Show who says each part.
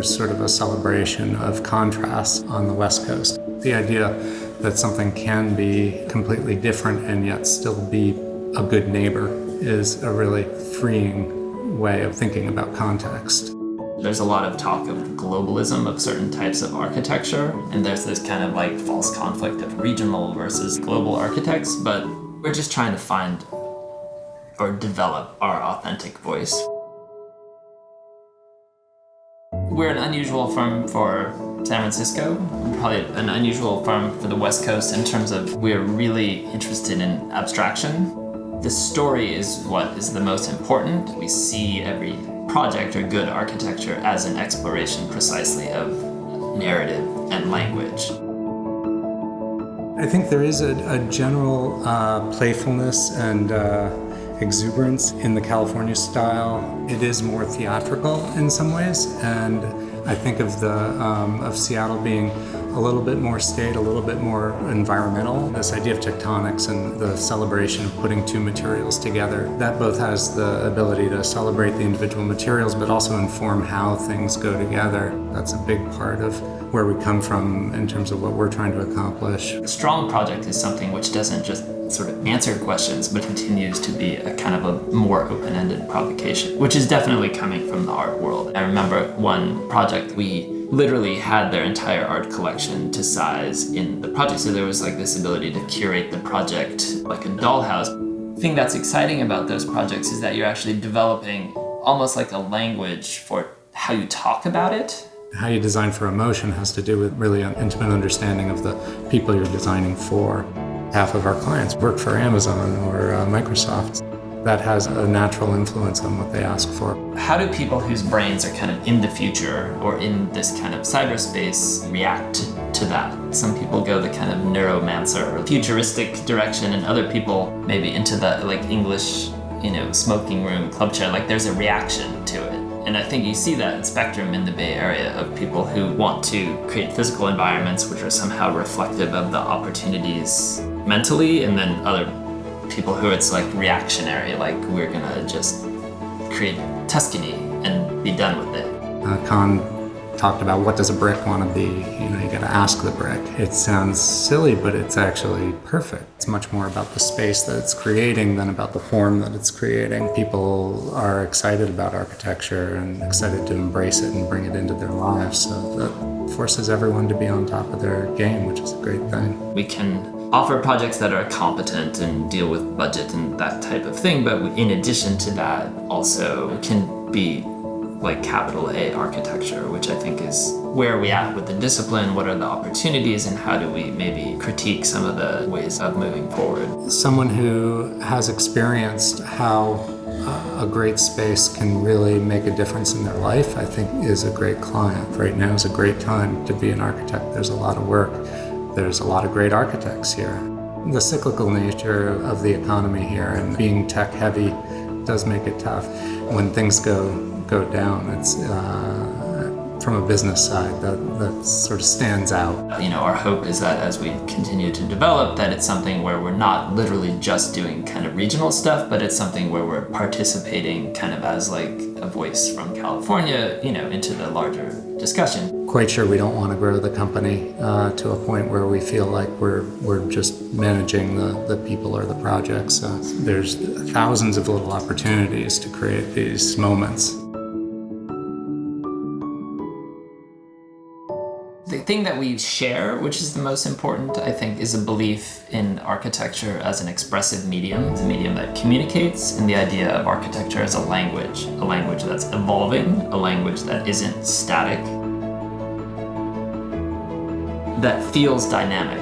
Speaker 1: there's sort of a celebration of contrast on the West Coast. The idea that something can be completely different and yet still be a good neighbor is a really freeing way of thinking about context.
Speaker 2: There's a lot of talk of globalism of certain types of architecture, and there's this kind of like false conflict of regional versus global architects, but we're just trying to find or develop our authentic voice. We're an unusual firm for San Francisco, probably an unusual firm for the West Coast in terms of we're really interested in abstraction. The story is what is the most important. We see every project or good architecture as an exploration precisely of narrative and language.
Speaker 1: I think there is a general playfulness and exuberance in the California style. It is more theatrical in some ways, and I think of Seattle being a little bit more staid, a little bit more environmental. This idea of tectonics and the celebration of putting two materials together, that both has the ability to celebrate the individual materials, but also inform how things go together. That's a big part of where we come from in terms of what we're trying to accomplish.
Speaker 2: A strong project is something which doesn't just sort of answer questions, but continues to be a kind of a more open-ended provocation, which is definitely coming from the art world. I remember one project, we literally had their entire art collection to size in the project, so there was like this ability to curate the project like a dollhouse. The thing that's exciting about those projects is that you're actually developing almost like a language for how you talk about it.
Speaker 1: How you design for emotion has to do with really an intimate understanding of the people you're designing for. Half of our clients work for Amazon or Microsoft. That has a natural influence on what they ask for.
Speaker 2: How do people whose brains are kind of in the future or in this kind of cyberspace react to that? Some people go the kind of neuromancer or futuristic direction, and other people maybe into the like English, smoking room, club chair. Like there's a reaction to it. And I think you see that spectrum in the Bay Area of people who want to create physical environments which are somehow reflective of the opportunities mentally, and then other people who it's like reactionary, like we're gonna just create Tuscany and be done with it.
Speaker 1: Kahn talked about what does a brick want to be. You gotta ask the brick. It sounds silly, but it's actually perfect. It's much more about the space that it's creating than about the form that it's creating. People are excited about architecture and excited to embrace it and bring it into their lives, so that forces everyone to be on top of their game, which is a great thing.
Speaker 2: We can offer projects that are competent and deal with budget and that type of thing, but in addition to that, also can be like capital A architecture, which I think is where we at with the discipline, what are the opportunities, and how do we maybe critique some of the ways of moving forward.
Speaker 1: Someone who has experienced how a great space can really make a difference in their life, I think is a great client. Right now is a great time to be an architect. There's a lot of work. There's a lot of great architects here. The cyclical nature of the economy here and being tech heavy does make it tough. When things go down, it's from a business side that sort of stands out.
Speaker 2: Our hope is that as we continue to develop, that it's something where we're not literally just doing kind of regional stuff, but it's something where we're participating kind of as like a voice from California, into the larger discussion.
Speaker 1: Quite sure we don't want to grow the company to a point where we feel like we're just managing the people or the projects. There's thousands of little opportunities to create these moments.
Speaker 2: The thing that we share, which is the most important, I think, is a belief in architecture as an expressive medium. It's a medium that communicates, and the idea of architecture as a language that's evolving, a language that isn't static, that feels dynamic.